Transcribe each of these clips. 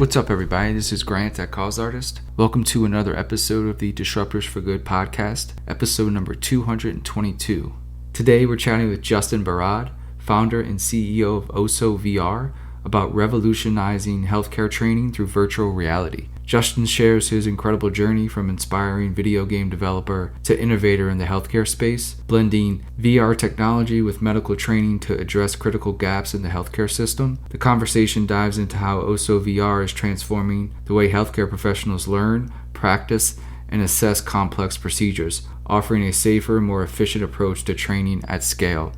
What's up, everybody? This is Grant at Cause Artist. Welcome to another episode of the Disruptors for Good podcast, episode number 222. Today, we're chatting with Justin Barad, founder and CEO of Osso VR, about revolutionizing healthcare training through virtual reality. Justin shares his incredible journey from inspiring video game developer to innovator in the healthcare space, blending VR technology with medical training to address critical gaps in the healthcare system. The conversation dives into how Osso VR is transforming the way healthcare professionals learn, practice, and assess complex procedures, offering a safer, more efficient approach to training at scale.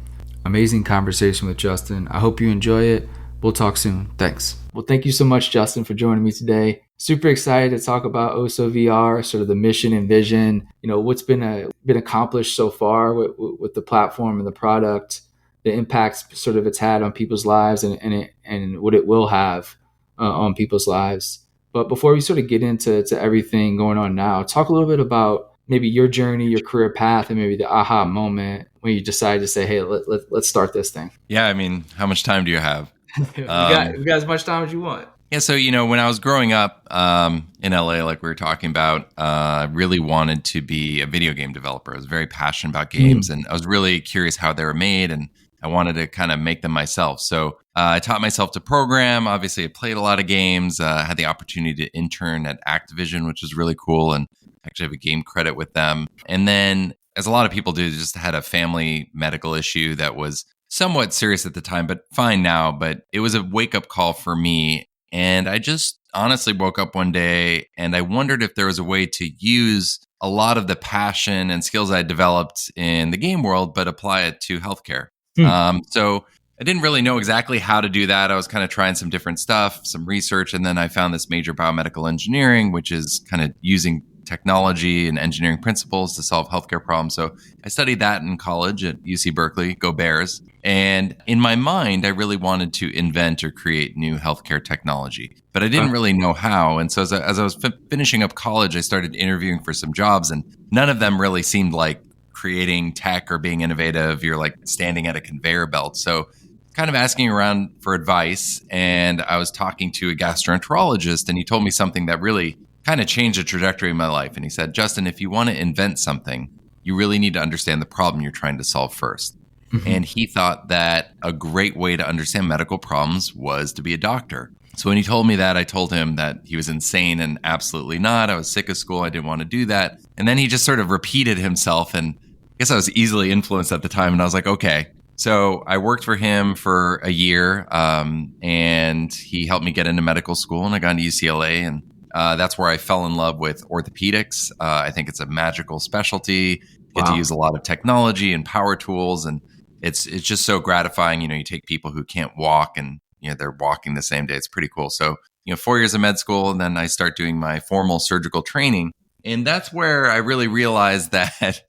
Amazing conversation with Justin. I hope you enjoy it. We'll talk soon. Thanks. Well, thank you so much, Justin, for joining me today. Super excited to talk about Osso VR, sort of the mission and vision, what's been accomplished so far with the platform and the product, the impacts sort of it's had on people's lives and what it will have on people's lives. But before we sort of get into everything going on now, talk a little bit about maybe your journey, your career path, and maybe the aha moment when you decided to say, hey, let's start this thing. Yeah, I mean, how much time do you have? we got as much time as you want. Yeah, so, when I was growing up in LA, like we were talking about, I really wanted to be a video game developer. I was very passionate about games, and I was really curious how they were made, and I wanted to kind of make them myself. So I taught myself to program. Obviously, I played a lot of games, had the opportunity to intern at Activision, which was really cool, and actually have a game credit with them. And then, as a lot of people do, just had a family medical issue that was somewhat serious at the time, but fine now. But it was a wake-up call for me. And I just honestly woke up one day and I wondered if there was a way to use a lot of the passion and skills I developed in the game world, but apply it to healthcare. So I didn't really know exactly how to do that. I was kind of trying some different stuff, some research, and then I found this major biomedical engineering, which is kind of using technology and engineering principles to solve healthcare problems. So I studied that in college at UC Berkeley, go Bears. And in my mind, I really wanted to invent or create new healthcare technology, but I didn't really know how. And so as I was finishing up college, I started interviewing for some jobs, and none of them really seemed like creating tech or being innovative. You're like standing at a conveyor belt. So kind of asking around for advice. And I was talking to a gastroenterologist, and he told me something that really kind of changed the trajectory of my life. And he said, Justin, if you want to invent something, you really need to understand the problem you're trying to solve first. Mm-hmm. And he thought that a great way to understand medical problems was to be a doctor. So when he told me that, I told him that he was insane and absolutely not. I was sick of school. I didn't want to do that. And then he just sort of repeated himself. And I guess I was easily influenced at the time. And I was like, okay. So I worked for him for a year, and he helped me get into medical school. And I got into UCLA, and that's where I fell in love with orthopedics. I think it's a magical specialty. Get to use a lot of technology and power tools, and it's just so gratifying. You take people who can't walk, and they're walking the same day. It's pretty cool. So 4 years of med school, and then I start doing my formal surgical training, and that's where I really realized that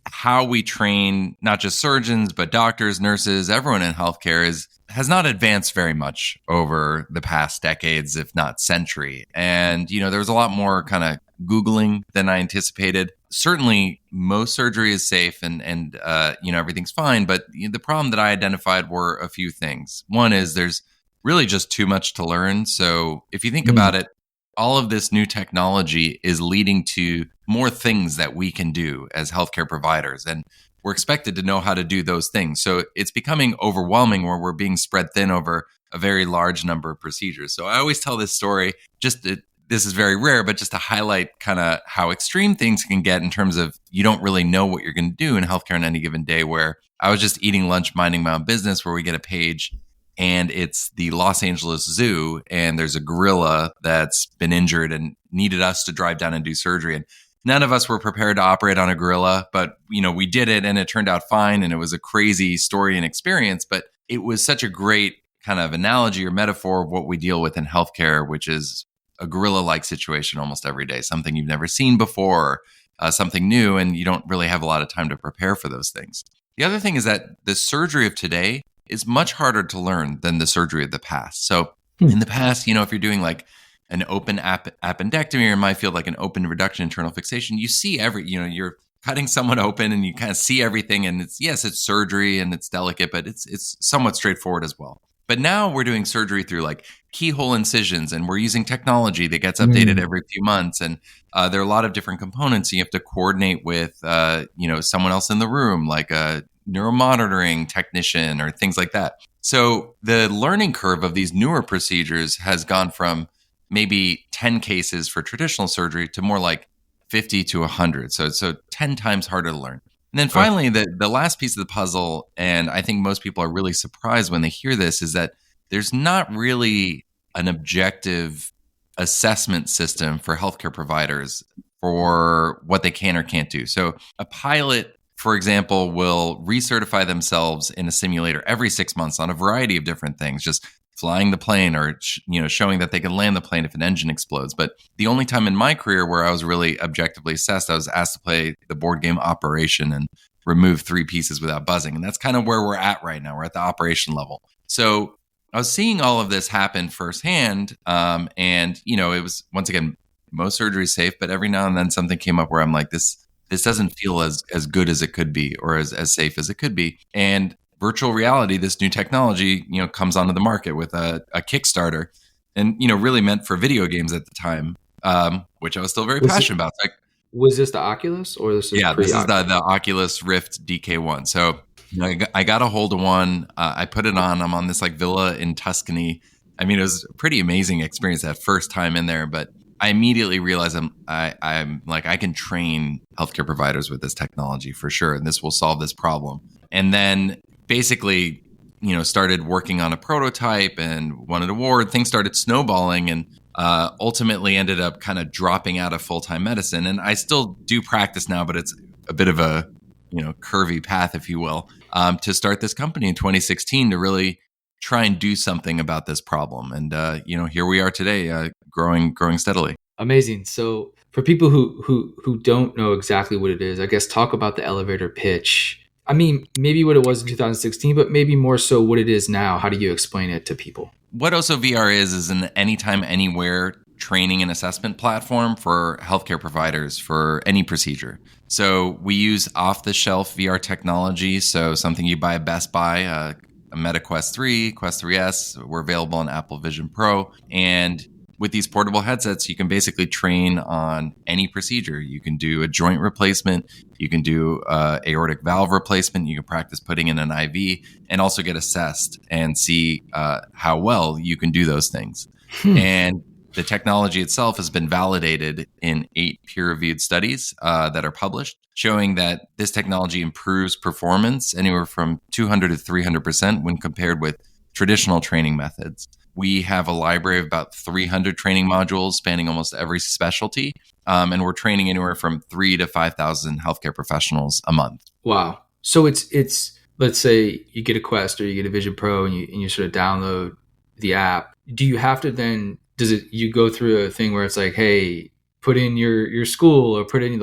how we train not just surgeons but doctors, nurses, everyone in healthcare has not advanced very much over the past decades, if not century. And, there was a lot more kind of Googling than I anticipated. Certainly, most surgery is safe and everything's fine. But the problem that I identified were a few things. One is there's really just too much to learn. So if you think about it, all of this new technology is leading to more things that we can do as healthcare providers. And we're expected to know how to do those things. So it's becoming overwhelming where we're being spread thin over a very large number of procedures. So I always tell this story, this is very rare, but just to highlight kind of how extreme things can get in terms of you don't really know what you're going to do in healthcare on any given day, where I was just eating lunch, minding my own business, where we get a page and it's the Los Angeles Zoo, and there's a gorilla that's been injured and needed us to drive down and do surgery. And none of us were prepared to operate on a gorilla, but we did it, and it turned out fine. And it was a crazy story and experience, but it was such a great kind of analogy or metaphor of what we deal with in healthcare, which is a gorilla-like situation almost every day, something you've never seen before, something new, and you don't really have a lot of time to prepare for those things. The other thing is that the surgery of today is much harder to learn than the surgery of the past. So in the past, if you're doing like an open appendectomy, or in my field, like an open reduction internal fixation, you see you're cutting someone open and you kind of see everything. And it's surgery and it's delicate, but it's somewhat straightforward as well. But now we're doing surgery through like keyhole incisions, and we're using technology that gets updated every few months. And there are a lot of different components. You have to coordinate with, someone else in the room, like a neuromonitoring technician or things like that. So the learning curve of these newer procedures has gone from maybe 10 cases for traditional surgery to more like 50 to 100. So 10 times harder to learn. And then finally, the last piece of the puzzle, and I think most people are really surprised when they hear this, is that there's not really an objective assessment system for healthcare providers for what they can or can't do. So a pilot, for example, will recertify themselves in a simulator every 6 months on a variety of different things, just flying the plane or showing that they can land the plane if an engine explodes. But the only time in my career where I was really objectively assessed, I was asked to play the board game Operation and remove 3 pieces without buzzing. And that's kind of where we're at right now. We're at the operation level. So I was seeing all of this happen firsthand. And it was, once again, most surgery is safe, but every now and then something came up where I'm like, this doesn't feel as good as it could be, or as safe as it could be. And virtual reality, this new technology, comes onto the market with a Kickstarter, and really meant for video games at the time, which I was still very passionate about. Was this the Oculus, or this is this is the Oculus Rift DK1. So I got a hold of one. I put it on. I'm on this like villa in Tuscany. I mean, it was a pretty amazing experience that first time in there, but I immediately realized I'm like, I can train healthcare providers with this technology for sure, and this will solve this problem. And then basically, started working on a prototype and won an award. Things started snowballing, and ultimately ended up kind of dropping out of full-time medicine. And I still do practice now, but it's a bit of a curvy path, if you will, to start this company in 2016 to really try and do something about this problem. And here we are today, growing steadily. Amazing. So for people who don't know exactly what it is, I guess talk about the elevator pitch. I mean, maybe what it was in 2016, but maybe more so what it is now. How do you explain it to people? What Osso VR is an anytime, anywhere training and assessment platform for healthcare providers for any procedure. So we use off-the-shelf VR technology, so something you buy at Best Buy, a Meta Quest 3, Quest 3S. We're available on Apple Vision Pro. And with these portable headsets, you can basically train on any procedure. You can do a joint replacement. You can do aortic valve replacement. You can practice putting in an IV and also get assessed and see how well you can do those things. And the technology itself has been validated in 8 peer-reviewed studies that are published, showing that this technology improves performance anywhere from 200 to 300% when compared with traditional training methods. We have a library of about 300 training modules spanning almost every specialty, and we're training anywhere from 3,000 to 5,000 healthcare professionals a month. Wow! So it's let's say you get a Quest or you get a Vision Pro, and you sort of download the app. Do you have to then? You go through a thing where it's like, hey, put in your school, or put in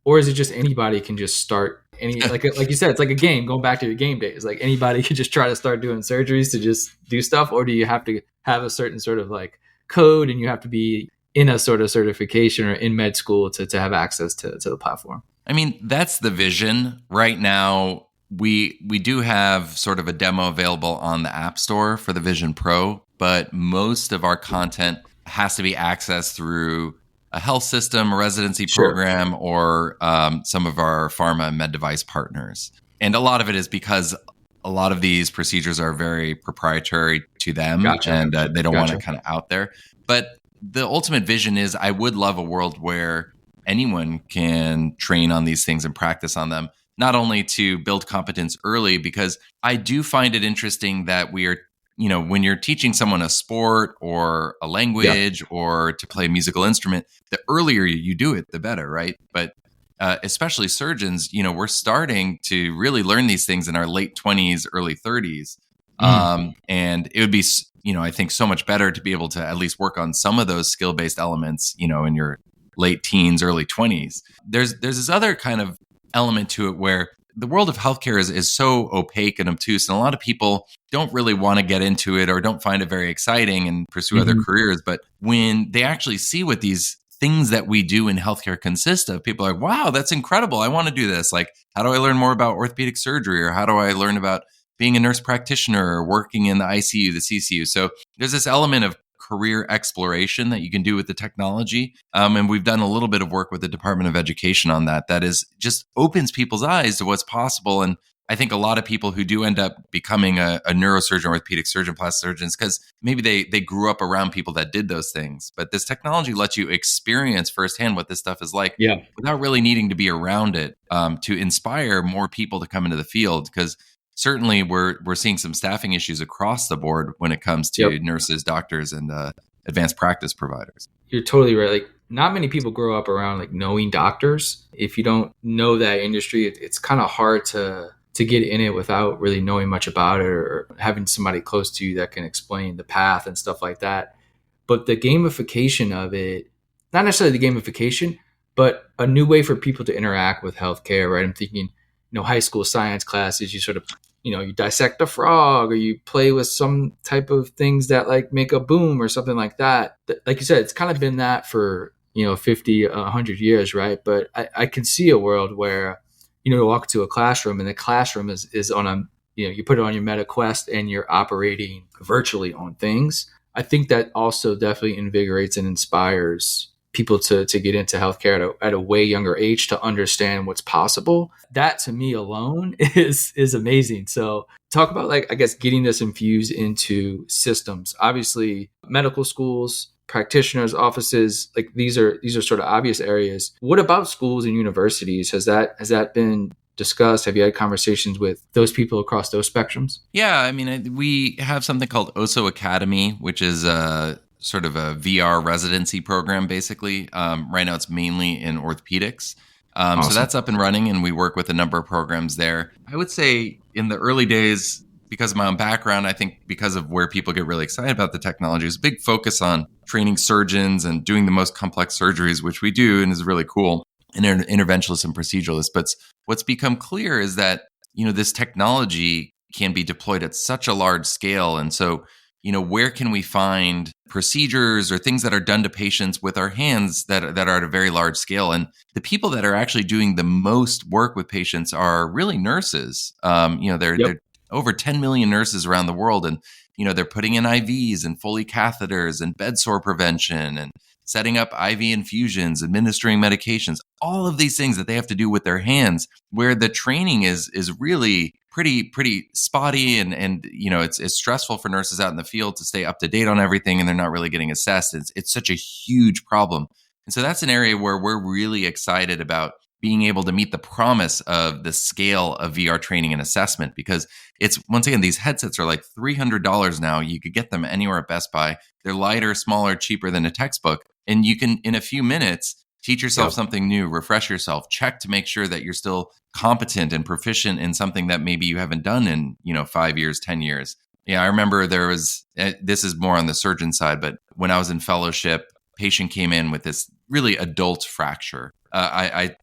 or is it just anybody can just start like you said, it's like a game, going back to your game days, like anybody could just try to start doing surgeries to just do stuff? Or do you have to have a certain sort of like code, and you have to be in a sort of certification or in med school to have access to the platform? I mean, that's the vision. Right now, we do have sort of a demo available on the App Store for the Vision Pro, but most of our content has to be accessed through a health system, a residency program, or some of our pharma and med device partners. And a lot of it is because a lot of these procedures are very proprietary to them, and they don't want it kind of out there. But the ultimate vision is, I would love a world where anyone can train on these things and practice on them, not only to build competence early, because I do find it interesting that we are, when you're teaching someone a sport or a language or to play a musical instrument, the earlier you do it, the better, right? But especially surgeons, we're starting to really learn these things in our late 20s, early 30s. And it would be, I think so much better to be able to at least work on some of those skill-based elements, in your late teens, early 20s. There's this other kind of element to it where the world of healthcare is so opaque and obtuse, and a lot of people don't really want to get into it or don't find it very exciting and pursue other careers. But when they actually see what these things that we do in healthcare consist of, people are like, wow, that's incredible. I want to do this. Like, how do I learn more about orthopedic surgery? Or how do I learn about being a nurse practitioner or working in the ICU, the CCU. So there's this element of career exploration that you can do with the technology. And we've done a little bit of work with the Department of Education on that. That is just opens people's eyes to what's possible. And I think a lot of people who do end up becoming a neurosurgeon, orthopedic surgeon, plastic surgeons, because maybe they grew up around people that did those things. But this technology lets you experience firsthand what this stuff is like without really needing to be around it, to inspire more people to come into the field. Because certainly we're seeing some staffing issues across the board when it comes to nurses, doctors, and advanced practice providers. You're totally right. Like, not many people grow up around like knowing doctors. If you don't know that industry, it's kind of hard to get in it without really knowing much about it or having somebody close to you that can explain the path and stuff like that. But the gamification of it, not necessarily the gamification, but a new way for people to interact with healthcare, right? I'm thinking, high school science classes, you sort of, you dissect a frog or you play with some type of things that like make a boom or something like that. Like you said, it's kind of been that for, 50, 100 years, right? But I can see a world where, you walk into a classroom and the classroom is on a, you put it on your Meta Quest and you're operating virtually on things. I think that also definitely invigorates and inspires people to get into healthcare at a way younger age to understand what's possible. That to me alone is amazing. So talk about like, I guess, getting this infused into systems. Obviously, medical schools, practitioners' offices, like these are sort of obvious areas. What about schools and universities? Has that been discussed? Have you had conversations with those people across those spectrums? Yeah, I mean, we have something called Osso Academy, which is sort of a VR residency program, basically. Right now, it's mainly in orthopedics. Awesome. So that's up and running, and we work with a number of programs there. I would say in the early days, because of my own background, I think because of where people get really excited about the technology, there's a big focus on training surgeons and doing the most complex surgeries, which we do and is really cool, and interventionalists and proceduralists. But what's become clear is that, this technology can be deployed at such a large scale. And so, where can we find procedures or things that are done to patients with our hands that are at a very large scale? And the people that are actually doing the most work with patients are really nurses. They're over 10 million nurses around the world. And, they're putting in IVs and Foley catheters and bed sore prevention and setting up IV infusions, administering medications, all of these things that they have to do with their hands, where the training is really pretty spotty and it's stressful for nurses out in the field to stay up to date on everything, and they're not really getting assessed. It's such a huge problem. And so that's an area where we're really excited about being able to meet the promise of the scale of VR training and assessment, because it's, once again, these headsets are like $300 now. You could get them anywhere at Best Buy. They're lighter, smaller, cheaper than a textbook. And you can, in a few minutes, teach yourself something new, refresh yourself, check to make sure that you're still competent and proficient in something that maybe you haven't done in, 5 years, 10 years. Yeah, I remember there was, this is more on the surgeon side, but when I was in fellowship, patient came in with this really adult fracture. I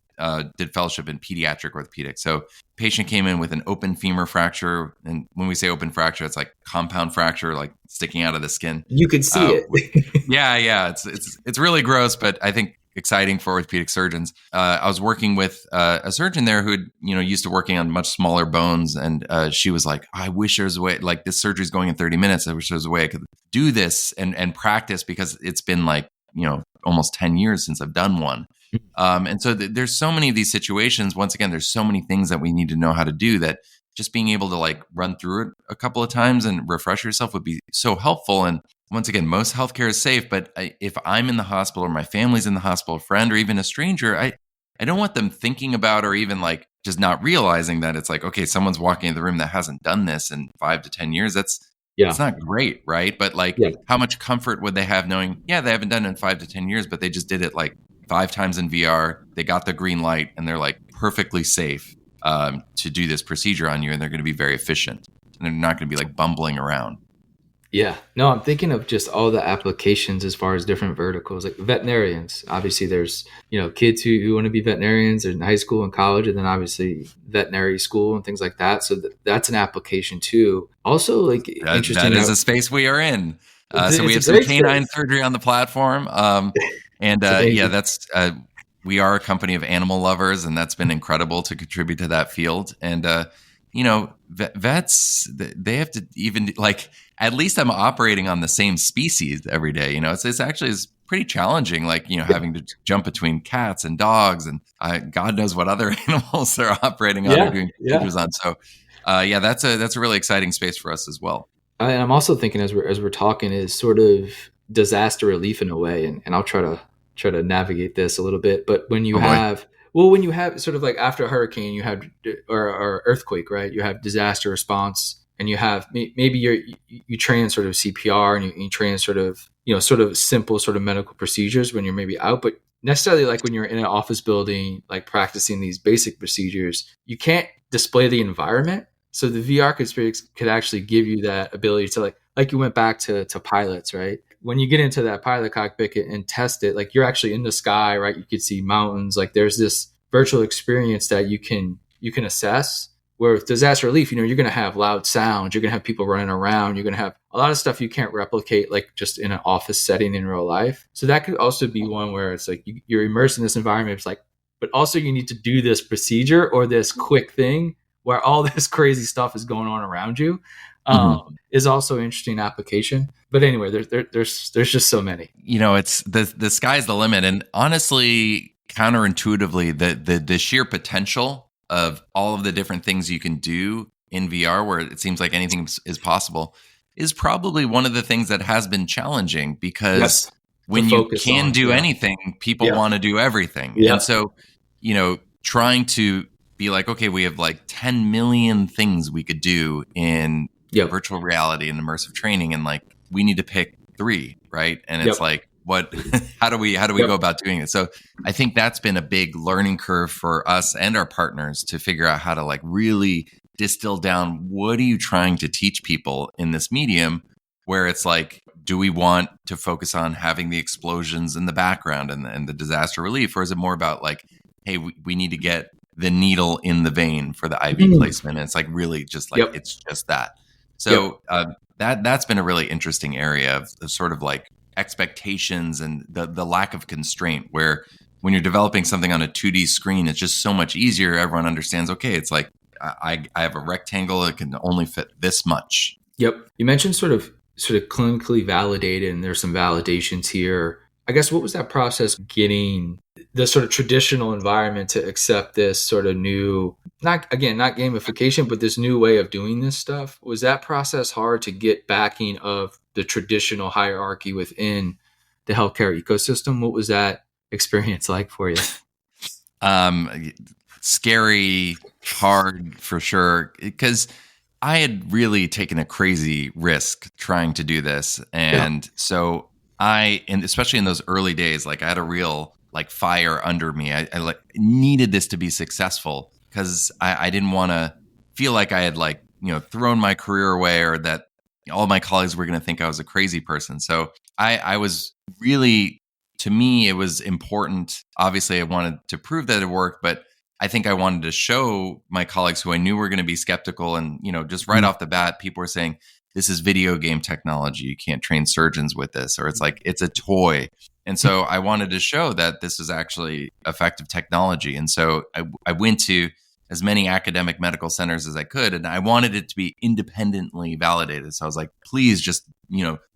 did fellowship in pediatric orthopedic. So patient came in with an open femur fracture. And when we say open fracture, it's like compound fracture, like sticking out of the skin. You could see it. Yeah. It's really gross, but I think exciting for orthopedic surgeons. I was working with a surgeon there who used to working on much smaller bones. And she was like, I wish there was a way, like this surgery is going in 30 minutes. I wish there was a way I could do this and practice, because it's been like, almost 10 years since I've done one. And so there's so many of these situations. Once again, there's so many things that we need to know how to do, that just being able to like run through it a couple of times and refresh yourself would be so helpful. And once again, most healthcare is safe, but if I'm in the hospital or my family's in the hospital, a friend or even a stranger, I don't want them thinking about, or even like just not realizing that it's like, okay, someone's walking in the room that hasn't done this in 5 to 10 years. It's not great, right? But like, how much comfort would they have knowing, they haven't done it in 5 to 10 years, but they just did it like 5 times in VR. They got the green light and they're like perfectly safe to do this procedure on you, and they're going to be very efficient, and they're not going to be like bumbling around. Yeah, no, I'm thinking of just all the applications as far as different verticals, like veterinarians. Obviously, there's, kids who want to be veterinarians in high school and college, and then obviously veterinary school and things like that. So that's an application too. Also, like, interesting. That is a space we are in. So we have some canine surgery on the platform. We are a company of animal lovers, and that's been incredible to contribute to that field. And vets, they have to even like, at least I'm operating on the same species every day. It's actually is pretty challenging, like, having to jump between cats and dogs and God knows what other animals they're operating on or doing procedures on. So that's a really exciting space for us as well. I'm also thinking as we're talking is sort of disaster relief in a way, and I'll try to navigate this a little bit. But when you when you have sort of like after a hurricane, you have or earthquake, right? You have disaster response, and you have maybe you train sort of CPR and you train sort of sort of simple sort of medical procedures when you're maybe out, but necessarily like when you're in an office building, like practicing these basic procedures, you can't display the environment. So the VR experience could actually give you that ability to like you went back to pilots, right? When you get into that pilot cockpit and test it, like you're actually in the sky, right? You could see mountains. Like there's this virtual experience that you can assess. Where with disaster relief, you're going to have loud sounds. You're going to have people running around. You're going to have a lot of stuff you can't replicate, like just in an office setting in real life. So that could also be one where it's like you're immersed in this environment. It's like, but also you need to do this procedure or this quick thing where all this crazy stuff is going on around you. Is also an interesting application. But anyway, there's just so many. It's the sky's the limit, and honestly, counterintuitively, the sheer potential of all of the different things you can do in VR, where it seems like anything is possible, is probably one of the things that has been challenging, because when you can do anything, people want to do everything. And so, trying to be like, okay, we have like 10 million things we could do in virtual reality and immersive training, and like we need to pick 3, right? And it's like, what? How do we go about doing it? So I think that's been a big learning curve for us and our partners to figure out how to like really distill down, what are you trying to teach people in this medium, where it's like, do we want to focus on having the explosions in the background and the disaster relief, or is it more about like, hey, we need to get the needle in the vein for the IV placement? And it's like really just like it's just that. So that's been a really interesting area of sort of like expectations and the lack of constraint, where when you're developing something on a 2D screen, it's just so much easier. Everyone understands, okay, it's like I have a rectangle, it can only fit this much. You mentioned sort of clinically validated, and there's some validations here. I guess what was that process getting the sort of traditional environment to accept this sort of new, not gamification, but this new way of doing this stuff? Was that process hard to get backing of the traditional hierarchy within the healthcare ecosystem? What was that experience like for you? Scary, hard for sure, because I had really taken a crazy risk trying to do this. And so and especially in those early days, like I had a real like fire under me. I like needed this to be successful, because I didn't want to feel like I had like, thrown my career away, or that all my colleagues were going to think I was a crazy person. So I was really, to me, it was important. Obviously, I wanted to prove that it worked, but I think I wanted to show my colleagues who I knew were going to be skeptical. And, just right off the bat, people were saying, this is video game technology. You can't train surgeons with this, or it's like, it's a toy. And so I wanted to show that this is actually effective technology. And so I went to as many academic medical centers as I could, and I wanted it to be independently validated. So I was like, please just,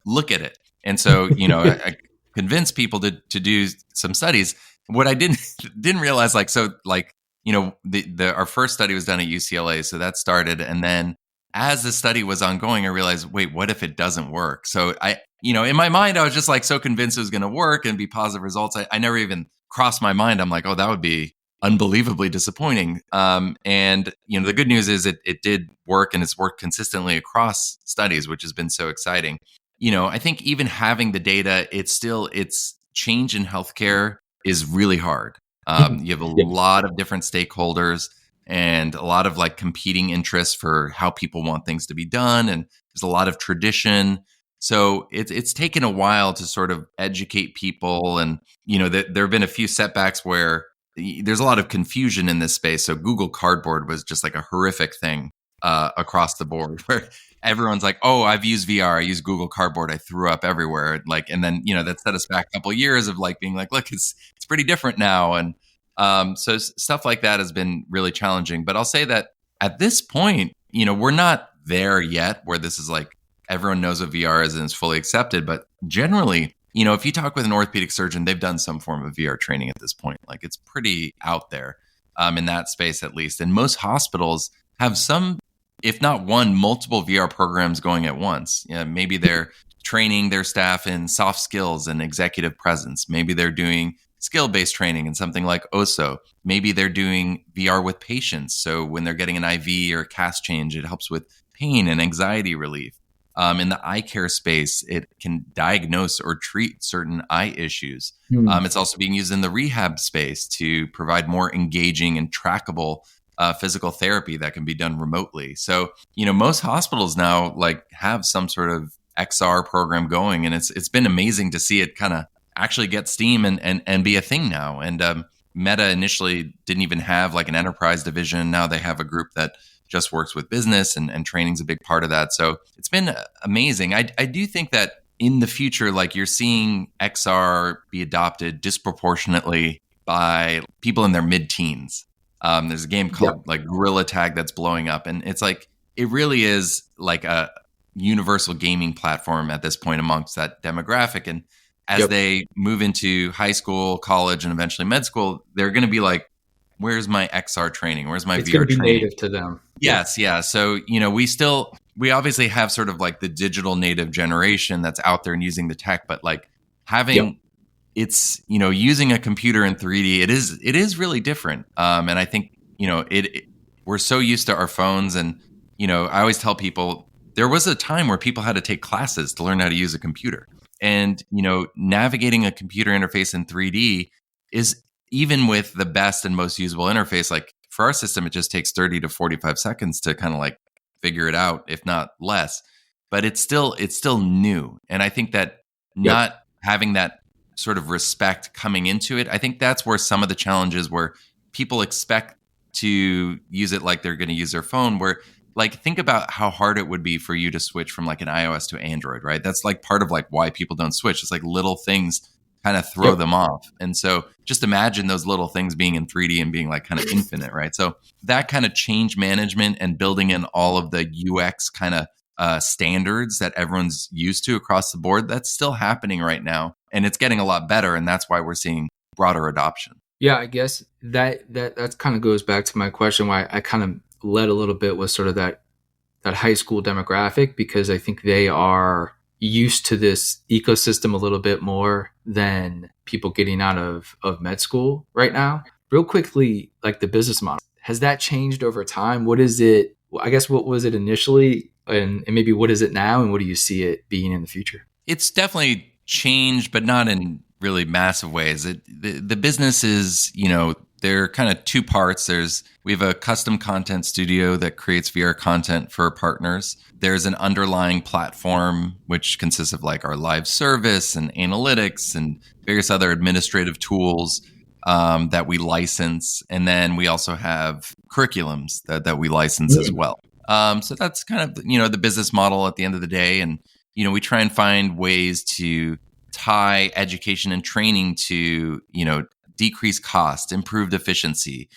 look at it. And so, I convinced people to do some studies. What I didn't realize, our first study was done at UCLA. So that started. And then as the study was ongoing, I realized, wait, what if it doesn't work? So in my mind, I was just like so convinced it was going to work and be positive results. I never even crossed my mind. I'm like, oh, that would be unbelievably disappointing. And the good news is it did work, and it's worked consistently across studies, which has been so exciting. I think even having the data, it's change in healthcare is really hard. You have a lot of different stakeholders and a lot of like competing interests for how people want things to be done. And there's a lot of tradition. So it's taken a while to sort of educate people. And, there have been a few setbacks where there's a lot of confusion in this space. So Google Cardboard was just like a horrific thing across the board, where everyone's like, oh, I've used VR. I use Google Cardboard. I threw up everywhere. And then, that set us back a couple of years of like being like, look, it's pretty different now. And so stuff like that has been really challenging. But I'll say that at this point, we're not there yet where this is like everyone knows what VR is and it's fully accepted. But generally, if you talk with an orthopedic surgeon, they've done some form of VR training at this point. Like it's pretty out there in that space, at least. And most hospitals have some, if not one, multiple VR programs going at once. Maybe they're training their staff in soft skills and executive presence. Maybe they're doing skill-based training in something like Osso. Maybe they're doing VR with patients. So when they're getting an IV or a cast change, it helps with pain and anxiety relief. In the eye care space, it can diagnose or treat certain eye issues. It's also being used in the rehab space to provide more engaging and trackable physical therapy that can be done remotely. So, most hospitals now have some sort of XR program going, and it's been amazing to see it kind of actually get steam and be a thing now. And Meta initially didn't even have an enterprise division. Now they have a group that just works with business, and training's a big part of that. So it's been amazing. I do think that in the future, you're seeing XR be adopted disproportionately by people in their mid-teens. There's a game called Gorilla Tag that's blowing up, and it's it really is like a universal gaming platform at this point amongst that demographic. And as they move into high school, college, and eventually med school, they're going to be like, where's my XR training? Where's my it's VR be training? Native to them. Yes, yeah. So, we obviously have sort of the digital native generation that's out there and using the tech, but having it's, using a computer in 3D, it is really different. And I think, we're so used to our phones, and, I always tell people there was a time where people had to take classes to learn how to use a computer. And, navigating a computer interface in 3D is, even with the best and most usable interface, for our system, it just takes 30 to 45 seconds to kind of figure it out, if not less. But it's still new. And I think that not having that sort of respect coming into it, I think that's where some of the challenges where people expect to use it like they're going to use their phone, where think about how hard it would be for you to switch from an iOS to Android, right? That's part of why people don't switch. It's little things kind of throw them off. And so just imagine those little things being in 3D and being kind of infinite, right? So that kind of change management and building in all of the UX kind of standards that everyone's used to across the board, that's still happening right now. And it's getting a lot better. And that's why we're seeing broader adoption. Yeah, I guess that kind of goes back to my question, why I kind of led a little bit with sort of that high school demographic, because I think they are used to this ecosystem a little bit more than people getting out of med school right now. Real quickly, the business model, has that changed over time? What is it? I guess what was it initially, and maybe what is it now, and what do you see it being in the future? It's definitely changed, but not in really massive ways. The business is, there are kind of two parts. We have a custom content studio that creates VR content for partners. There's an underlying platform, which consists of our live service and analytics and various other administrative tools that we license. And then we also have curriculums that we license as well. So that's kind of, the business model at the end of the day. And, we try and find ways to tie education and training to, decrease cost, improved efficiency.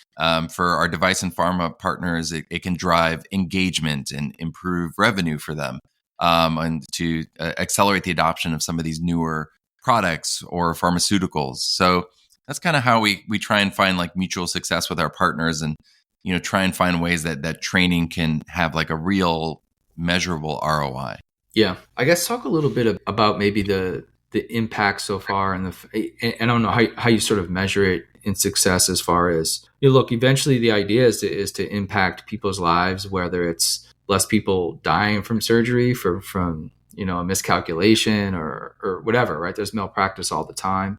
For our device and pharma partners, it can drive engagement and improve revenue for them, and to accelerate the adoption of some of these newer products or pharmaceuticals. So that's kind of how we try and find mutual success with our partners, and try and find ways that training can have a real measurable ROI. Yeah, I guess talk a little bit about maybe the impact so far, and I don't know how you sort of measure it in success, as far as look, eventually the idea is to impact people's lives, whether it's less people dying from surgery from a miscalculation or whatever, right? There's malpractice all the time.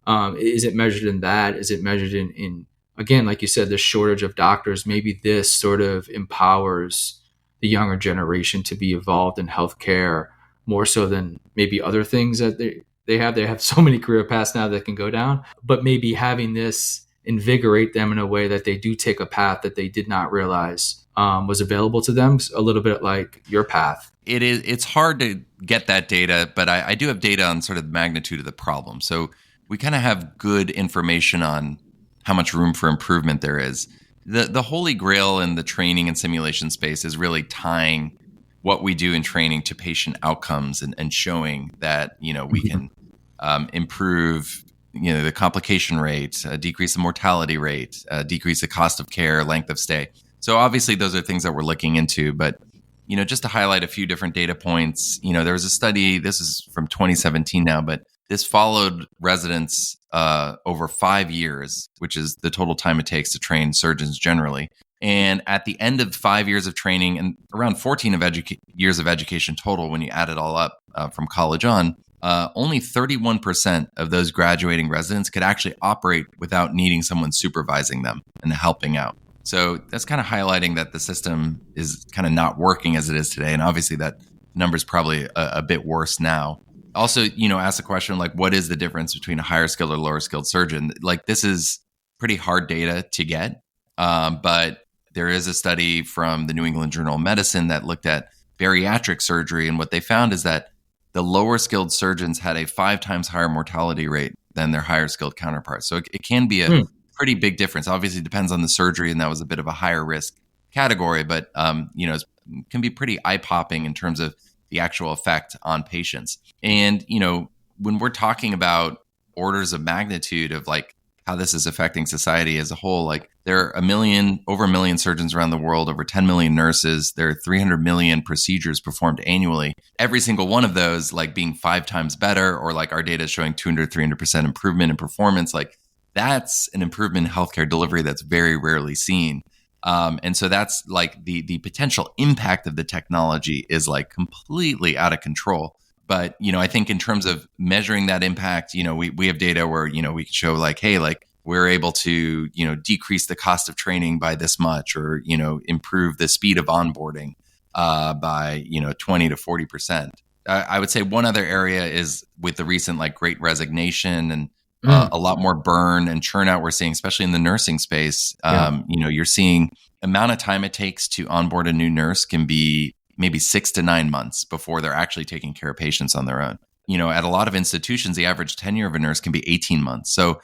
Is it measured in that? Is it measured in again, like you said, the shortage of doctors? Maybe this sort of empowers the younger generation to be involved in healthcare more so than maybe other things that they have. They have so many career paths now that can go down, but maybe having this invigorate them in a way that they do take a path that they did not realize was available to them, a little bit like your path. It's hard to get that data, but I do have data on sort of the magnitude of the problem. So we kind of have good information on how much room for improvement there is. the holy grail in the training and simulation space is really tying what we do in training to patient outcomes and showing that, we can improve, the complication rate, decrease the mortality rate, decrease the cost of care, length of stay. So obviously those are things that we're looking into, but just to highlight a few different data points, there was a study, this is from 2017 now, but this followed residents over 5 years, which is the total time it takes to train surgeons generally. And at the end of 5 years of training and around 14 years of education total, when you add it all up from college on, only 31% of those graduating residents could actually operate without needing someone supervising them and helping out. So that's kind of highlighting that the system is kind of not working as it is today. And obviously that number is probably a bit worse now. Also, ask the question, like, what is the difference between a higher skilled or lower skilled surgeon? Like, this is pretty hard data to get. But there is a study from the New England Journal of Medicine that looked at bariatric surgery. And what they found is that the lower skilled surgeons had a 5 times higher mortality rate than their higher skilled counterparts. So it can be a pretty big difference. Obviously, it depends on the surgery, and that was a bit of a higher risk category, but it can be pretty eye-popping in terms of the actual effect on patients. And when we're talking about orders of magnitude of like how this is affecting society as a whole, like there are over a million surgeons around the world, over 10 million nurses, there are 300 million procedures performed annually. Every single one of those like being 5 times better, or like our data is showing 200-300% improvement in performance, like that's an improvement in healthcare delivery that's very rarely seen. And so that's like the potential impact of the technology is like completely out of control. But, I think in terms of measuring that impact, we have data where, we can show like, hey, like we're able to, decrease the cost of training by this much, or, improve the speed of onboarding by, 20 to 40%. I would say one other area is with the recent like great resignation and a lot more burn and churn out we're seeing, especially in the nursing space. You're seeing amount of time it takes to onboard a new nurse can be maybe 6 to 9 months before they're actually taking care of patients on their own. At a lot of institutions, the average tenure of a nurse can be 18 months. So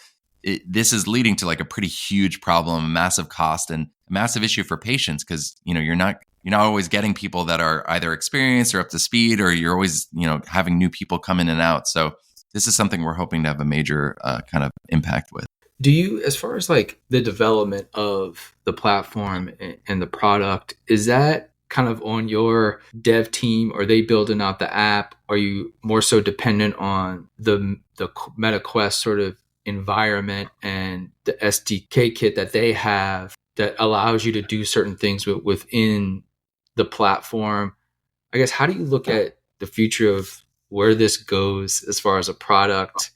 this is leading to like a pretty huge problem, a massive cost, and a massive issue for patients because, you're not always getting people that are either experienced or up to speed, or you're always, having new people come in and out. So this is something we're hoping to have a major kind of impact with. Do you, as far as like the development of the platform and the product, is that kind of on your dev team? Are they building out the app? Are you more so dependent on the Meta Quest sort of environment and the SDK kit that they have that allows you to do certain things within the platform? I guess, how do you look at the future of where this goes as far as a product,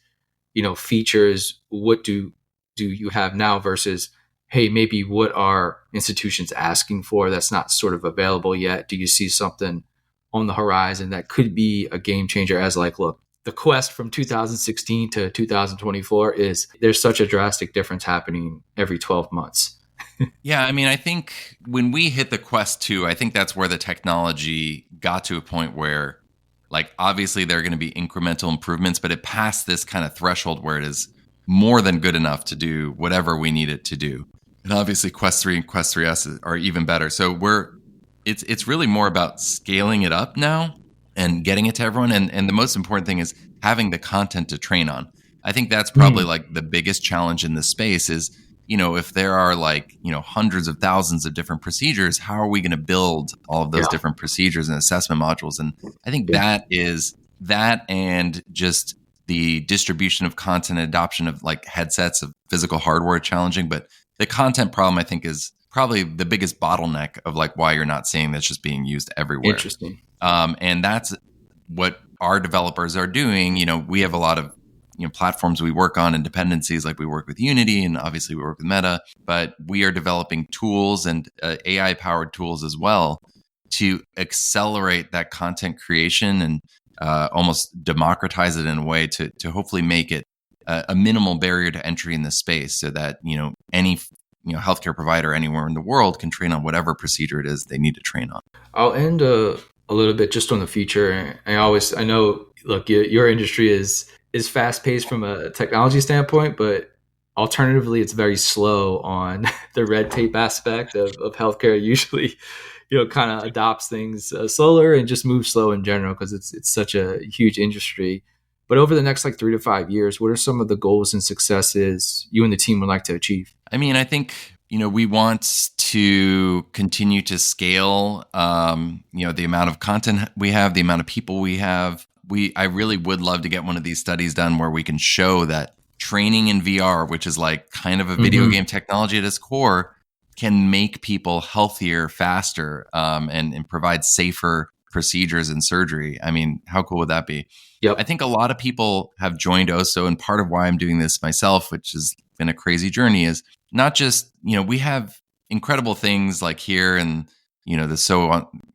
features? What do you have now versus, hey, maybe what are institutions asking for that's not sort of available yet? Do you see something on the horizon that could be a game changer as like, look, the Quest from 2016 to 2024 there's such a drastic difference happening every 12 months. Yeah, I mean, I think when we hit the Quest 2, I think that's where the technology got to a point where, like, obviously there are going to be incremental improvements, but it passed this kind of threshold where it is more than good enough to do whatever we need it to do. And obviously Quest 3 and Quest 3S are even better. So it's really more about scaling it up now and getting it to everyone. And the most important thing is having the content to train on. I think that's probably like the biggest challenge in this space is, if there are like, hundreds of thousands of different procedures, how are we going to build all of those different procedures and assessment modules? And I think that is that, and just the distribution of content and adoption of like headsets of physical hardware challenging. But the content problem, I think, is probably the biggest bottleneck of like why you're not seeing that's just being used everywhere. Interesting. And that's what our developers are doing. We have a lot of platforms we work on and dependencies, like we work with Unity and obviously we work with Meta, but we are developing tools and AI powered tools as well to accelerate that content creation and almost democratize it in a way to hopefully make it a minimal barrier to entry in this space, so that any healthcare provider anywhere in the world can train on whatever procedure it is they need to train on. I'll end a little bit just on the future. I know, look, your industry is fast paced from a technology standpoint, but Alternatively, it's very slow on the red tape aspect of healthcare. Usually, kind of adopts things slower and just moves slow in general because it's such a huge industry. But over the next like 3 to 5 years, what are some of the goals and successes you and the team would like to achieve? I mean, I think, we want to continue to scale, the amount of content we have, the amount of people we have. I really would love to get one of these studies done where we can show that training in VR, which is like kind of a video game technology at its core, can make people healthier faster, and provide safer procedures and surgery. I mean, how cool would that be? Yep. I think a lot of people have joined Osso, and part of why I'm doing this myself, which has been a crazy journey, is not just, we have incredible things like here and, the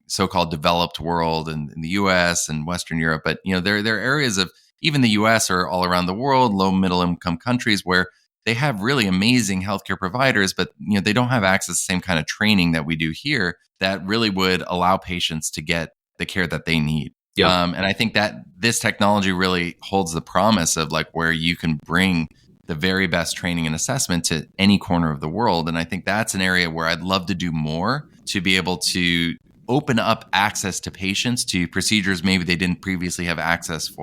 so-called developed world and in the US and Western Europe, but, there are areas of even the US or all around the world, low middle income countries where they have really amazing healthcare providers, but they don't have access to the same kind of training that we do here that really would allow patients to get the care that they need. Yeah. And I think that this technology really holds the promise of like where you can bring the very best training and assessment to any corner of the world. And I think that's an area where I'd love to do more to be able to open up access to patients to procedures maybe they didn't previously have access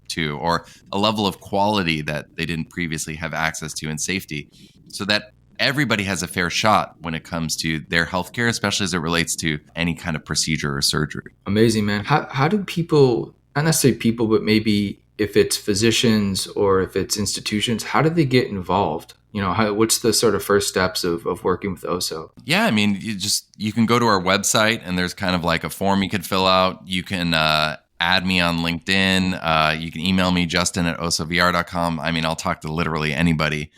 to, or a level of quality that they didn't previously have access to, and safety, so that everybody has a fair shot when it comes to their healthcare, especially as it relates to any kind of procedure or surgery. Amazing, man. How do people, not necessarily people, but maybe if it's physicians or if it's institutions, how do they get involved? What's the sort of first steps of working with Osso? Yeah, I mean, you can go to our website and there's kind of like a form you could fill out. You can add me on LinkedIn. You can email me, justin@ossovr.com. I mean, I'll talk to literally anybody.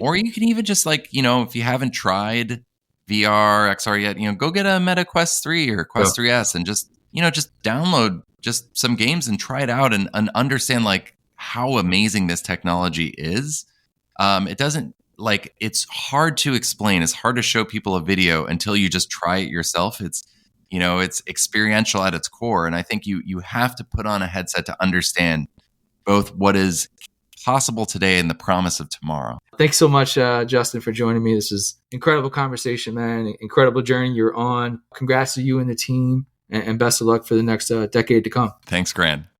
Or you can even just like, if you haven't tried VR, XR yet, go get a Meta Quest 3 or Quest 3S and just download just some games and try it out and understand like how amazing this technology is. It doesn't it's hard to explain. It's hard to show people a video until you just try it yourself. It's experiential at its core. And I think you have to put on a headset to understand both what is possible today and the promise of tomorrow. Thanks so much, Justin, for joining me. This is incredible conversation, man. Incredible journey you're on. Congrats to you and the team, and best of luck for the next decade to come. Thanks, Grant.